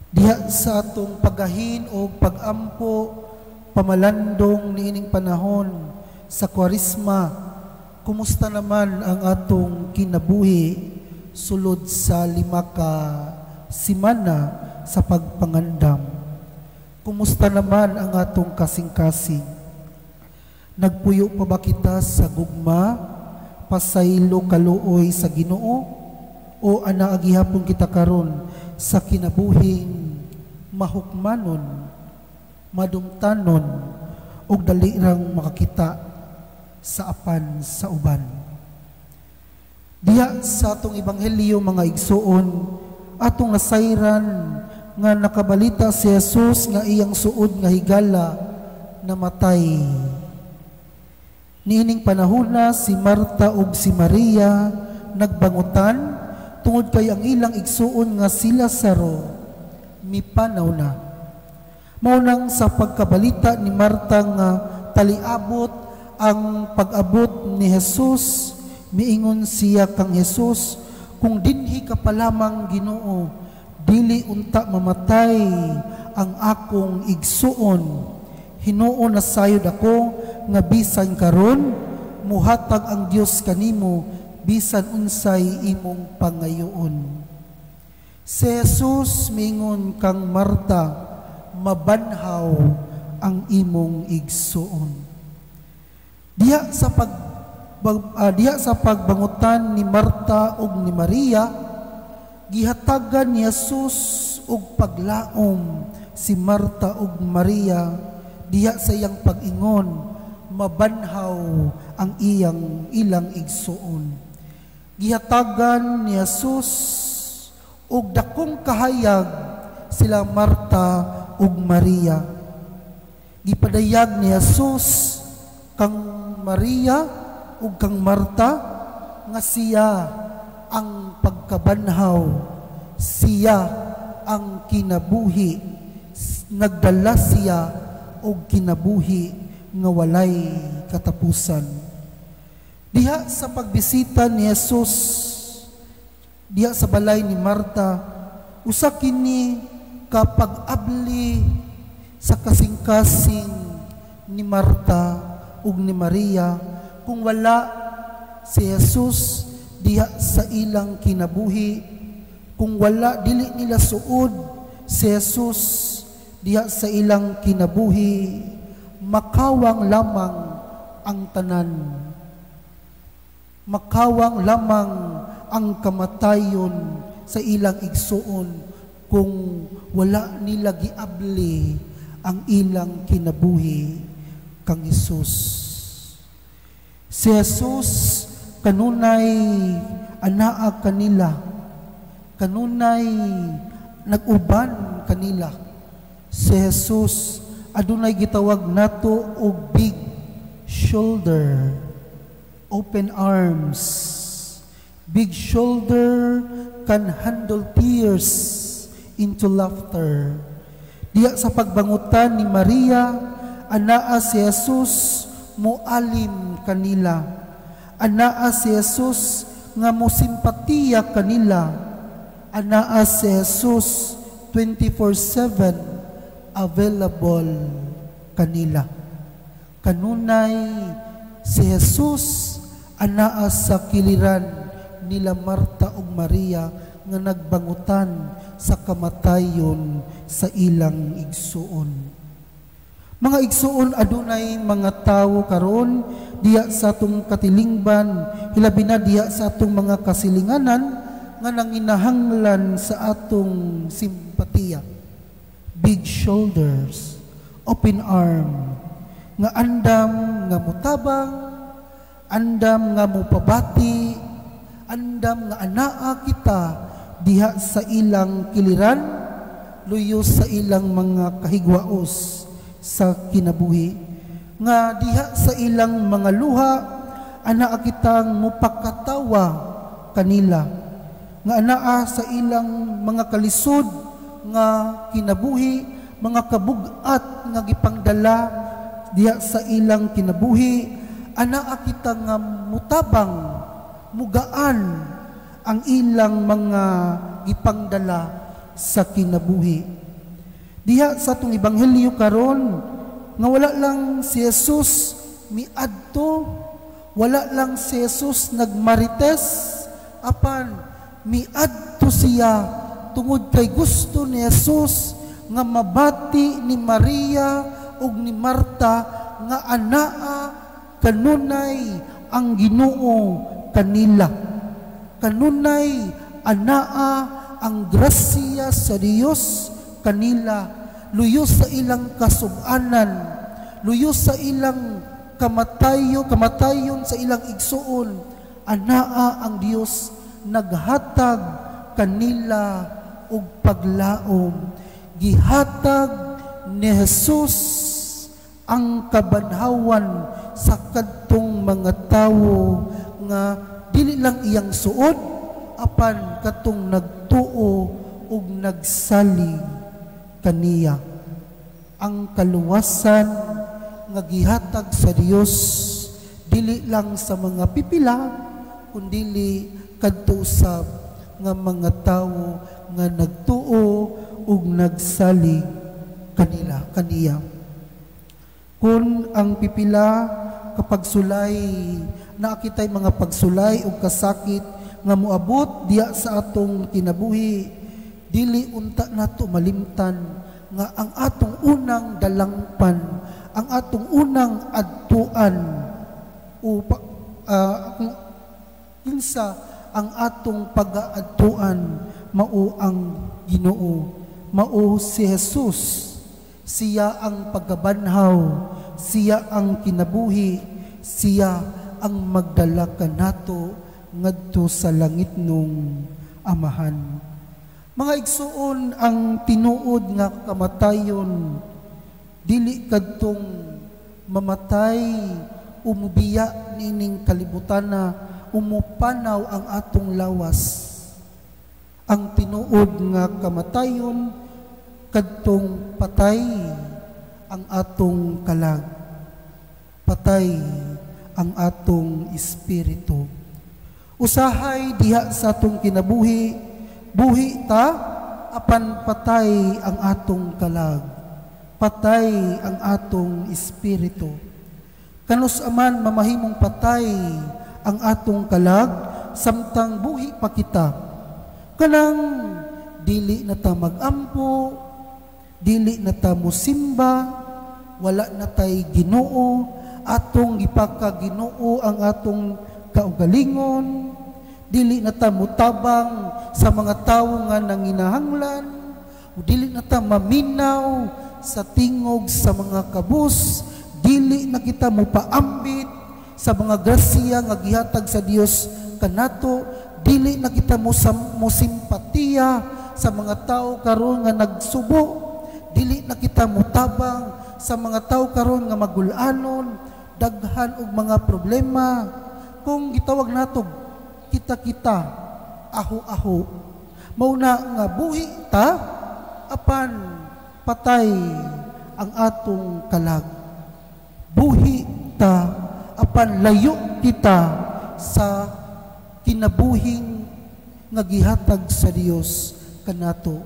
Diha sa atong pagahin o pagampo pamalandong niining panahon sa Kwaresma, kumusta naman ang atong kinabuhi sulod sa 5 ka semana sa pagpangandam? Kumusta naman ang atong kasing-kasing? Nagpuyo pa ba kita sa gugma, pasaylo kaluoy sa Ginoo, o anaagihapon kita karon sa kinabuhing mahukmanon, madumtanon, o dalirang makakita sa apan sa uban? Diha sa atong ebanghelyo, mga igsuon, atong nasayran nga nakabalita si Jesus nga iyang suod nga higala namatay. Niining panahona si Marta ug si Maria nagbangutan tungod kay ang ilang igsuon nga si Lazaro mipanaw na. Maunang sa pagkabalita ni Marta nga taliabot ang pag-abot ni Jesus, miingon siya kang Jesus, kung dinhi ka pa lamang Ginoo, dili unta mamatay ang akong igsuon. Hinuon na sayod ako nga bisan karon muhatag ang Dios kanimo bisan unsay imong pangayoon. Si Jesus mingon kang Marta, mabanhaw ang imong igsuon. Diha sa pagbangutan ni Marta ug ni Maria, gihatagan ni Jesus og paglaom si Marta ug Maria diha sa iyang pag-ingon, mabanhaw ang ilang igsuon. Gihatagan ni Jesus og dakong kahayag sila Marta ug Maria. Gipadayag ni Jesus kang Maria ug kang Marta nga siya ang pagkabanhaw, siya ang kinabuhi, nagdala siya og kinabuhi nga walay katapusan. Diha sa pagbisita ni Jesus diha sa balay ni Marta, usa kini kapag-abli sa kasing-kasing ni Marta ug ni Maria. Kung wala si Jesus diha sa ilang kinabuhi, kung wala dili nila suod si Jesus diha sa ilang kinabuhi, makawang lamang ang tanan. Makawang lamang ang kamatayon sa ilang igsuon kung wala nila giabli ang ilang kinabuhi kang Jesus. Si Jesus kanunay anaa kanila, kanunay nag-uban kanila. Si Jesus adunay gitawag nato og big shoulder, open arms. Big shoulder can handle tears into laughter. Diya sa pagbangutan ni Maria, anaa si Jesus mualim kanila. Anaa si Jesus nga musimpatiya kanila. Anaa si Jesus 24/7 available kanila. Kanunay si Jesus anaa sa kiliran nila Marta ug Maria nga nagbangutan sa kamatayon sa ilang igsuon. Mga igsuon, adunay mga tawo karon diya sa atong katilingban, hilabi na diya sa atong mga kasilinganan nga nanginahanglan sa atong simpatiya. Big shoulders, open arm, nga andam nga mutabang, andam nga mupabati, andam nga anaa kita diha sa ilang kiliran, luyo sa ilang mga kahigwaos sa kinabuhi, nga diha sa ilang mga luha, anaa kitang mupakatawa kanila, nga anaa sa ilang mga kalisod nga kinabuhi, mga kabugat nga gipangdala diha sa ilang kinabuhi, anaa kita nga mutabang, mugaan ang ilang mga gipangdala sa kinabuhi. Diha sa atong ebanghelyo karon nga wala lang si Jesus miadto, wala lang si Jesus nagmarites, apan miadto siya tungod kay gusto ni Jesus nga mabati ni Maria ug ni Marta nga anaa kanunay ang Ginoo kanila. Kanunay anaa ang grasya sa Dios kanila, luyos sa ilang kasub-anan, luyos sa ilang kamatayon sa ilang igsuon, anaa ang Dios naghatag kanila og paglaom. Gihatag ni Jesus ang kabanhawan sa kadtong mga tawo nga dili lang iyang suod, apan katong nagtuo ug nagsalig kaniya. Ang kaluwasan nga gihatag sa Dios dili lang sa mga pipila, kundi kadto usab nga mga tawo nga nagtuo ug nagsalig kaniya. Kung ang pipila kapag sulay, nakitay mga pagsulay o kasakit nga moabot diya sa atong kinabuhi, dili unta nato malimtan nga ang atong unang dalangpan, ang atong unang adtuan o kinsa ang atong pag-aadtuan mao ang Ginoo, mao si Jesus. Siya ang pagkabanhaw, siya ang kinabuhi, siya ang magdala kanato ngadto sa langit nung Amahan. Mga igsuon, ang tinuod nga kamatayon dili kadtong mamatay umubiya nining kalibutana, umupanaw ang atong lawas. Ang tinuod nga kamatayon kadtong patay ang atong kalag, patay ang atong espiritu. Usahay diha sa atong kinabuhi, buhi ta apan patay ang atong kalag, patay ang atong espiritu. Kanus aman mamahimong patay ang atong kalag samtang buhi pa kita, kanang dili na ta magampo, dili na ta musimba, wala na tay Ginoo, atong gipaka Ginoo ang atong kaugalingon, dili na ta mutabang sa mga tawo nga nanginahanglan, dili na ta maminaw sa tingog sa mga kabus, dili na kita mupaambit sa mga grasya nga gihatag sa Dios kanato, dili na kita musimpatiya sa mga tao karon nga nagsubo, dili na kita mutabang sa mga tao karon nga magulanon, daghan og mga problema. Kung gitawag nato kita aho-aho, mauna nga buhi ta apan patay ang atong kalag, buhi ta apan layo kita sa kinabuhing nga gihatag sa Dios kanato,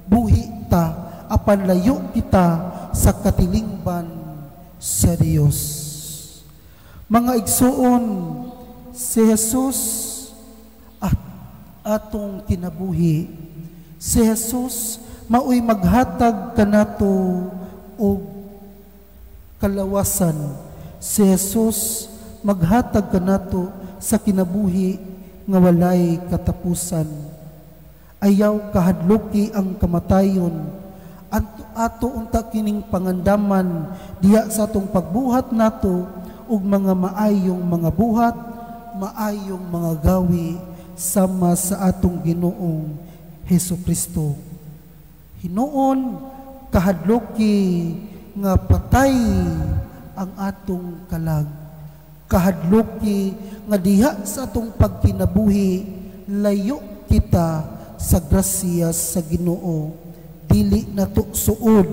buhi ta apan layo kita sa katilingban sa Dios. Mga igsuon, si Jesus at atong kinabuhi, si Jesus maoy maghatag kanato og kalawasan, si Jesus maghatag kanato sa kinabuhi nga walay katapusan. Ayaw kahadloki ang kamatayon, ato unta kining pangandaman diha sa atong pagbuhat nato ug mga maayong mga buhat, maayong mga gawi sama sa atong Ginoong Hesukristo. Hinuon kahadloki nga patay ang atong kalag, kahadloki nga diha sa atong pagkinabuhi layo kita sa grasya sa Ginoo, dili nato suod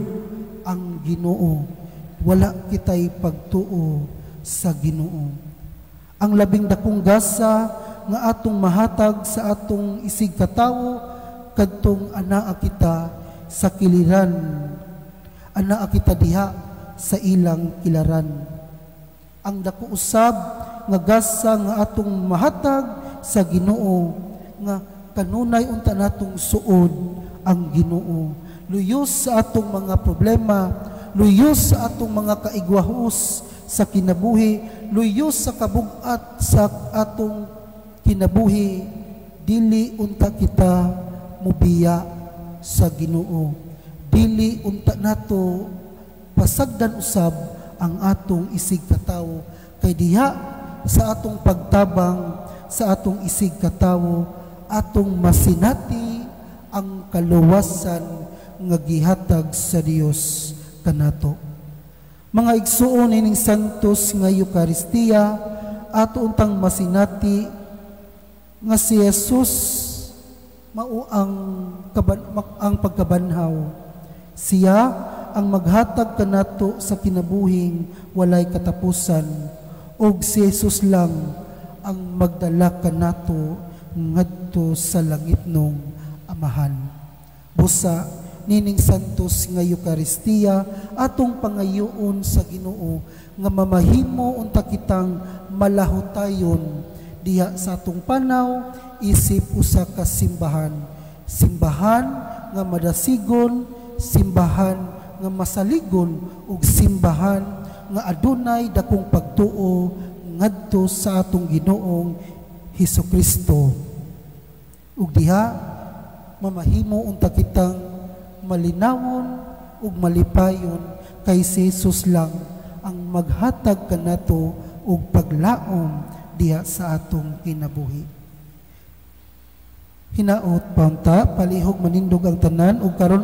ang Ginoo, wala kitay pagtuo sa Ginoo. Ang labing dakong gasa nga atong mahatag sa atong isig katawo kadtong anaa kita sa kiliran, anaa kita diha sa ilang kilaran. Ang dako usab nga gasa nga atong mahatag sa Ginoo nga kanunay unta natong suod ang Ginoo. Luyos sa atong mga problema, luyos sa atong mga kaigwahos sa kinabuhi, luyos sa kabug-at sa atong kinabuhi, dili unta kita mubiya sa Ginoo. Dili unta nato pasagdan usab ang atong isig katawo, kay diha sa atong pagtabang sa atong isig katawo atong masinati ang kaluwasan nga gihatag sa Dios kanato. Mga igsuon ining santos nga Eucharistia, ato untang masinati nga si Jesus mao ang pagkabanhaw. Siya ang maghatag kanato sa kinabuhing walay katapusan, ug si Jesus lang ang magdala kanato ngadto sa langitnong Amahan. Busa nining santos nga Eucharistia atong pangayoon sa Ginoo nga mamahimo unta kitang malahutayon diha sa atong panaw isip usa ka simbahan. Simbahan nga madasigon, simbahan nga masaligon, ug simbahan nga adunay dakong pagtuo ngadto sa atong Ginoong Hesukristo. Ug diha mamahimo unta kitang malinawon ug malipayon kay si Jesus lang ang maghatag kanato og paglaom diha sa atong kinabuhi. Hinaot paunta palihog manindog ang tanan ug karon